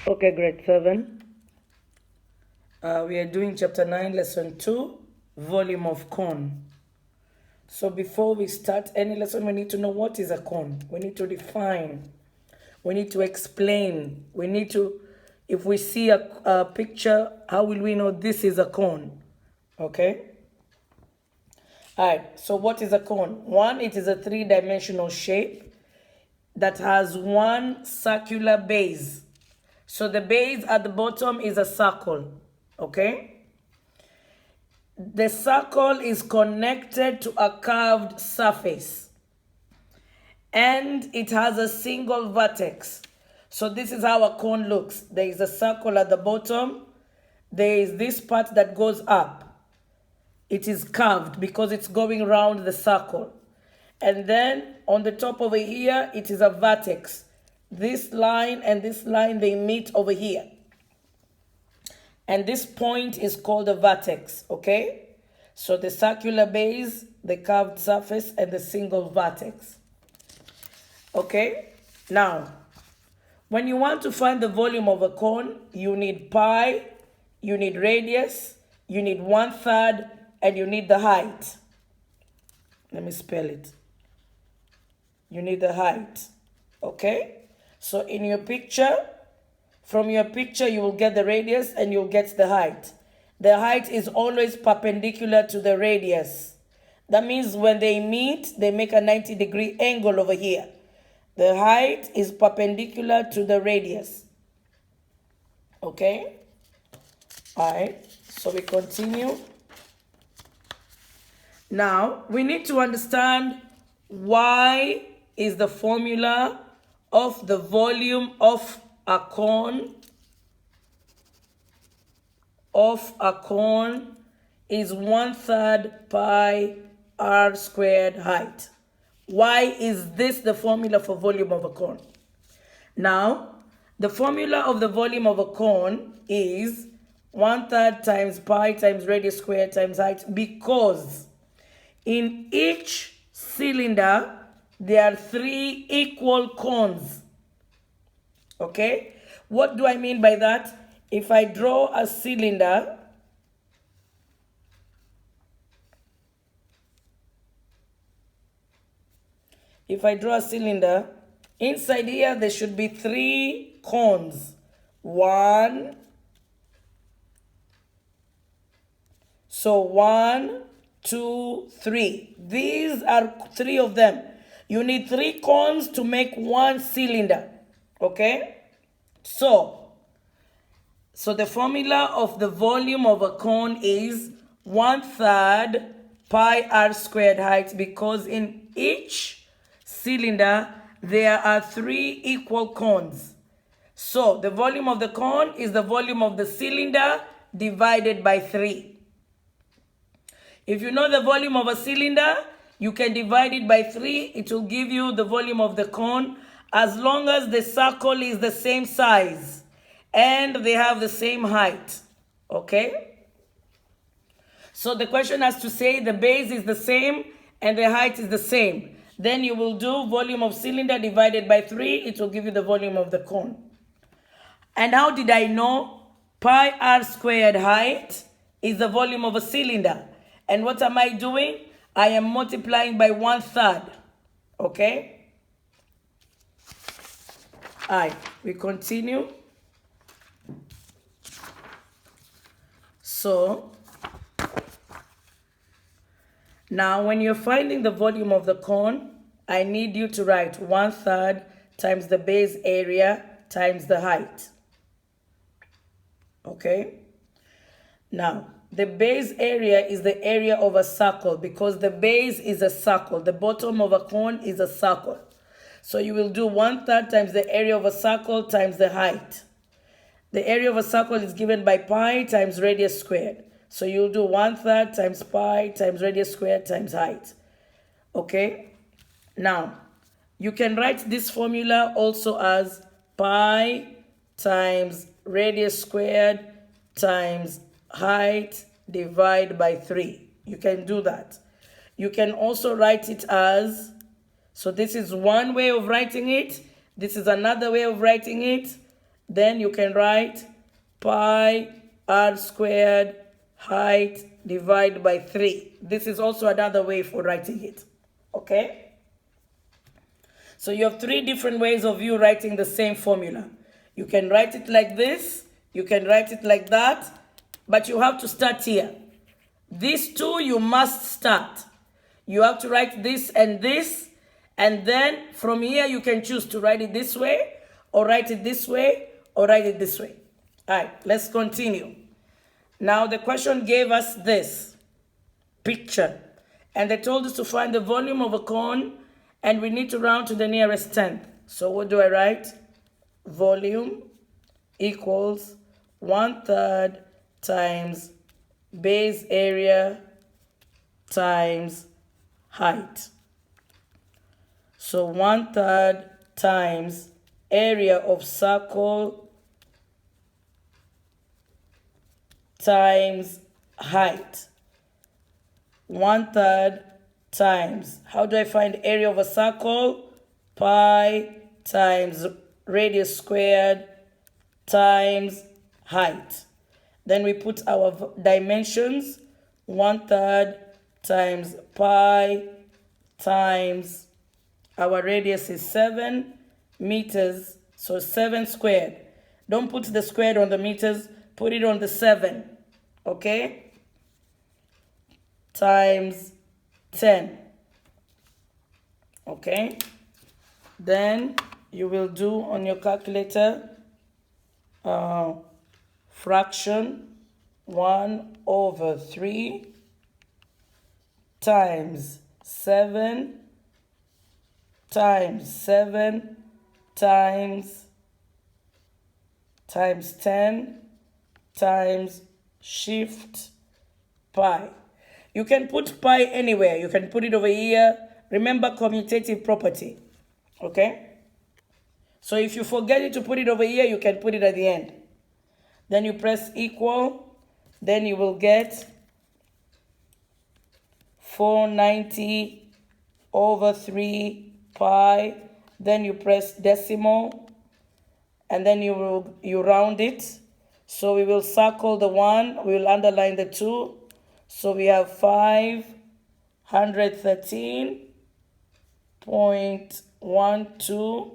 Okay, grade 7. We are doing chapter 9, lesson 2, volume of cone. So before we start any lesson, we need to know what is a cone. We need to define. We need to explain. We need to, if we see a picture, how will we know this is a cone? Okay? All right, so what is a cone? One, it is a three-dimensional shape that has one circular base. So the base at the bottom is a circle, okay? The circle is connected to a curved surface and it has a single vertex. So this is how a cone looks. There is a circle at the bottom. There is this part that goes up. It is curved because it's going around the circle. And then on the top over here, it is a vertex. This line and this line, they meet over here. And this point is called a vertex, okay? So the circular base, the curved surface, and the single vertex. Okay? Now, when you want to find the volume of a cone, you need pi, you need radius, you need 1/3, and you need the height. Let me spell it. You need the height, okay? So in your picture, from your picture, you will get the radius and you'll get the height. The height is always perpendicular to the radius. That means when they meet, they make a 90-degree angle over here. The height is perpendicular to the radius. Okay? All right, so we continue. Now, we need to understand why is the formula of the volume of a cone is 1/3 pi r squared height. Why is this the formula for volume of a cone? Now, the formula of the volume of a cone is 1/3 times pi times radius squared times height, because in each cylinder, there are 3 equal cones. Okay? What do I mean by that? If I draw a cylinder, inside here there should be 3 cones. 1, so 1, 2, 3. These are 3 of them. You need 3 cones to make 1 cylinder. Okay? So the formula of the volume of a cone is 1/3 pi r squared height, because in each cylinder there are 3 equal cones. So the volume of the cone is the volume of the cylinder divided by 3. If you know the volume of a cylinder, you can divide it by 3. It will give you the volume of the cone, as long as the circle is the same size and they have the same height. Okay? So the question has to say the base is the same and the height is the same. Then you will do volume of cylinder divided by 3. It will give you the volume of the cone. And how did I know? Pi r squared height is the volume of a cylinder. And what am I doing? I am multiplying by 1/3. Okay? All right, we continue. So, now when you're finding the volume of the cone, I need you to write 1/3 times the base area times the height. Okay? Now, the base area is the area of a circle, because the base is a circle. The bottom of a cone is a circle. So you will do 1/3 times the area of a circle times the height. The area of a circle is given by pi times radius squared. So you'll do 1/3 times pi times radius squared times height. Okay? Now, you can write this formula also as pi times radius squared times height divided by 3. You can do that. You can also write it as, so this is one way of writing it. This is another way of writing it. Then you can write pi r squared height divided by 3. This is also another way for writing it. Okay? So you have 3 different ways of you writing the same formula. You can write it like this, you can write it like that, but you have to start here. These 2 you must start. You have to write this, and then from here you can choose to write it this way, or write it this way, or write it this way. All right, let's continue. Now the question gave us this picture, and they told us to find the volume of a cone, and we need to round to the nearest tenth. So what do I write? Volume equals 1/3 times base area times height. So 1/3 times area of circle times height. 1/3 times, how do I find area of a circle? Pi times radius squared times height. Then we put our dimensions, 1/3 times pi times, our radius is 7 meters, so 7 squared. Don't put the squared on the meters, put it on the 7, okay? Times 10, okay? Then you will do on your calculator fraction 1/3 times 7 times 7 times 10 times shift pi. You can put pi anywhere. You can put it over here. Remember commutative property. Okay? So if you forget it to put it over here, you can put it at the end. Then you press equal. Then you will get 490/3 pi. Then you press decimal. And then you round it. So we will circle the 1. We will underline the 2. So we have 513.12.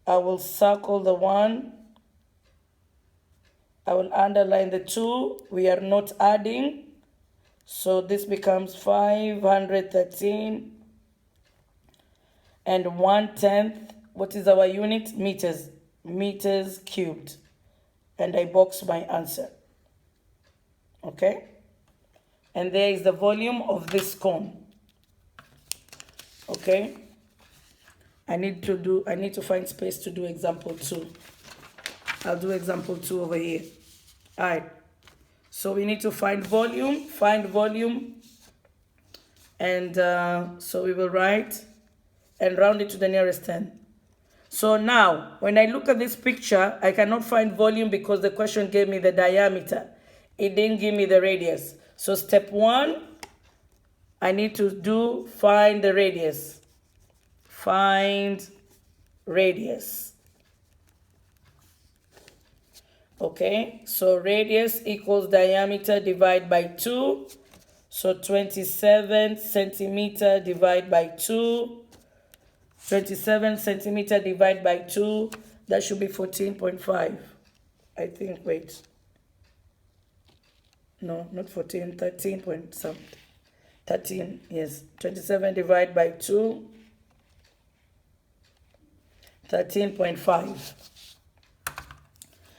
I will circle the 1. I will underline the 2. We are not adding. So this becomes 513 and 1/10. What is our unit? Meters. Meters cubed. And I box my answer. Okay? And there is the volume of this cone. Okay? I need to find space to do example 2. I'll do example 2 over here. All right. So we need to find volume. And so we will write and round it to the nearest 10. So now, when I look at this picture, I cannot find volume because the question gave me the diameter. It didn't give me the radius. So step 1, I need to find the radius. Find radius. Okay, so radius equals diameter divided by 2. So 27 centimeter divided by 2. 27 centimeter divided by 2. That should be 14.5. I think, wait. No, not 14, 13 point something. 13, yes. 27 divided by 2. 13.5.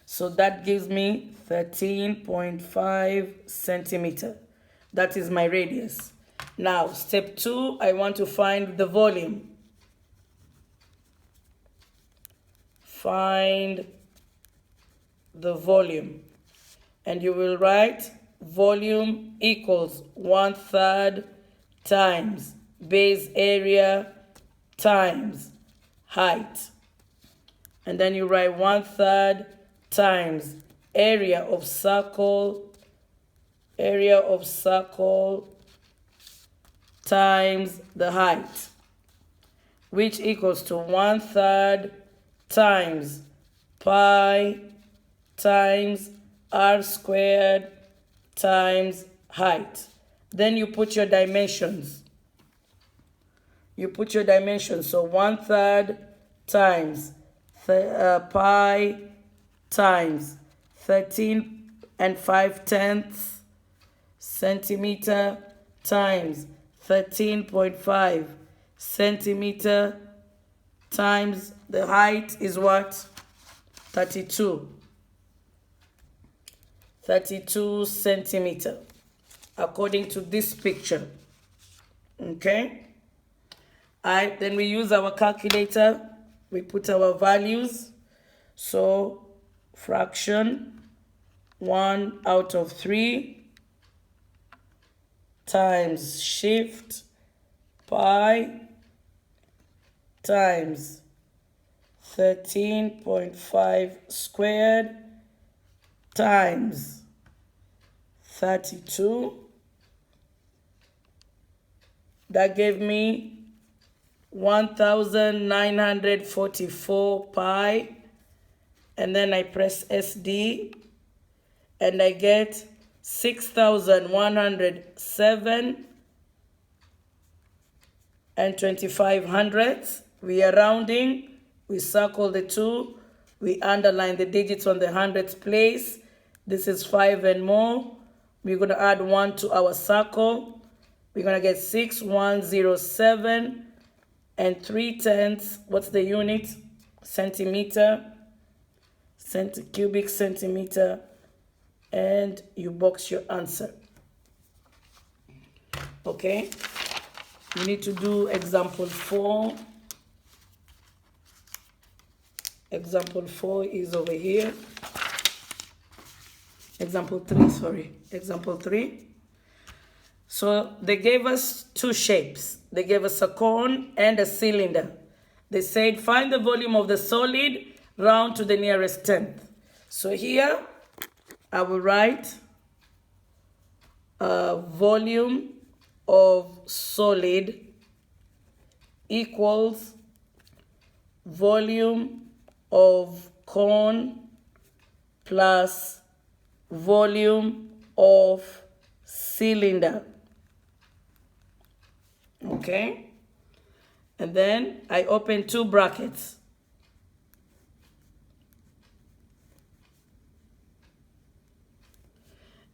So that gives me 13.5 centimeter. That is my radius. Now, step 2, I want to find the volume. Find the volume. And you will write volume equals 1/3 times base area times height. And then you write 1/3 times area of circle times the height, which equals to 1/3 times pi times r squared times height. Then you put your dimensions. So 1/3 times pi times 13 5/10 centimeter times 13.5 centimeter times the height is what? 32 centimeter, according to this picture. Okay. Alright, then we use our calculator. We put our values. So fraction 1/3 times shift pi times 13.5 squared times 32. That gave me 1944 pi, and then I press SD and I get 6,107 and 25 hundredths. We are rounding, we circle the 2, we underline the digits on the hundredths place. This is 5 and more. We're going to add 1 to our circle. We're going to get 6107 and 3/10. What's the unit? Centimeter, cubic centimeter, and you box your answer. Okay, you need to do example 4. Example 4 is over here. Example 3. So they gave us two shapes. They gave us a cone and a cylinder. They said find the volume of the solid, round to the nearest tenth. So here I will write volume of solid equals volume of cone plus volume of cylinder. Okay, and then I open two brackets.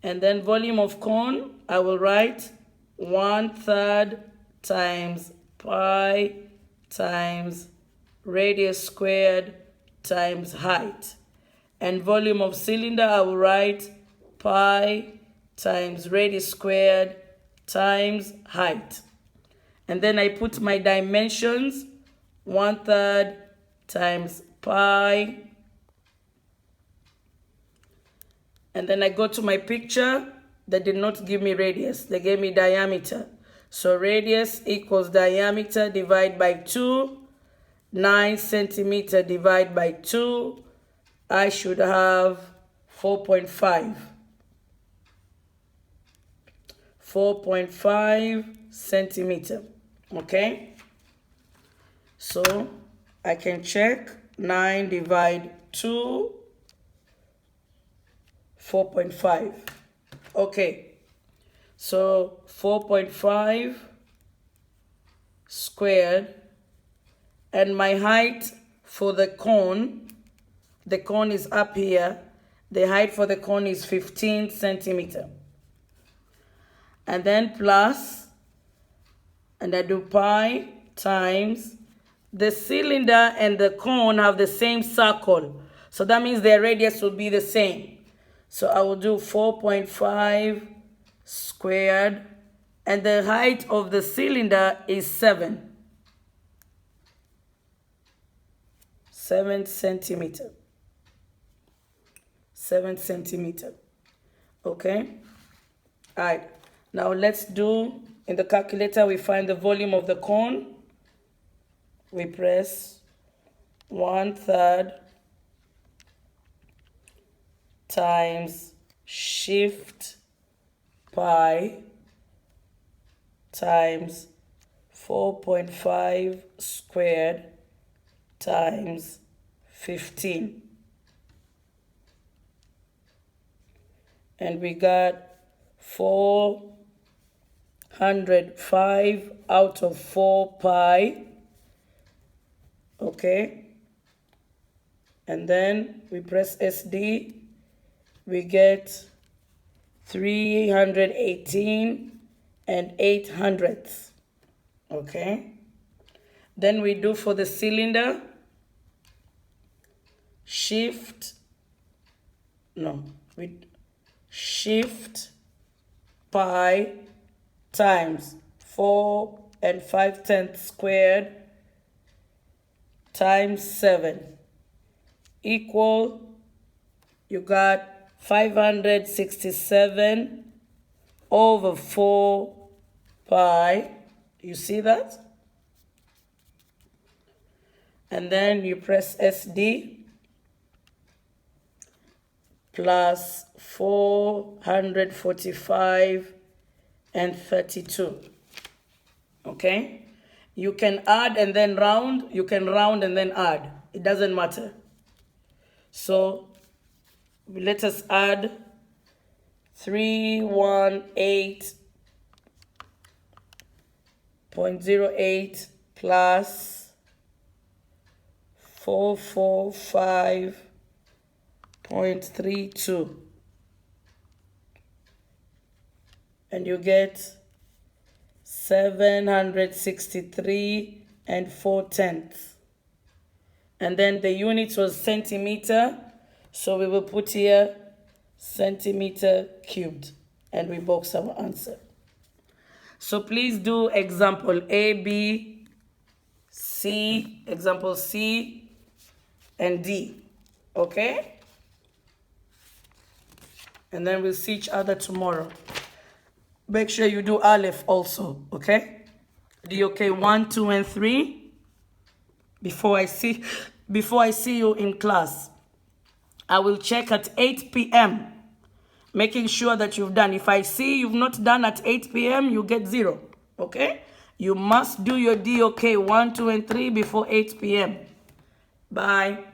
And then volume of cone, I will write 1/3 times pi times radius squared times height. And volume of cylinder, I will write pi times radius squared times height. And then I put my dimensions, 1/3 times pi. And then I go to my picture. They did not give me radius. They gave me diameter. So radius equals diameter divided by 2. 9 centimeter divided by 2. I should have 4.5. 4.5 centimeter. Okay. So I can check 9 divide 2. 4.5. Okay, so 4.5 squared, and my height for the cone is up here. The height for the cone is 15 centimeter. And then plus, and I do pi times, the cylinder and the cone have the same circle. So that means their radius will be the same. So I will do 4.5 squared, and the height of the cylinder is 7 centimeter. 7 centimeter. Okay. All right. Now let's do, in the calculator, we find the volume of the cone. We press 1/3 times shift pi times 4.5 squared times 15. and we got 405 out of 4 pi. Okay, and then we press SD, we get 318 and 800ths. Okay, then we do for the cylinder, shift pi times 4 and 5/10 squared times 7 equal, you got 567 over 4 pi. You see that? And then you press SD, plus 445 and 32. Okay? You can add and then round. You can round and then add. It doesn't matter. So let us add 318.08 plus 445.32, and you get 763 and 4/10. And then the units was centimeter, so we will put here centimeter cubed, and we box our answer. So please do example A, B, C, example C, and D, okay? And then we'll see each other tomorrow. Make sure you do Aleph also, okay? DOK 1, 2, and 3 before I see you in class. I will check at 8 p.m. making sure that you've done. If I see you've not done at 8 p.m., you get 0, okay? You must do your DOK 1, 2, and 3 before 8 p.m. Bye.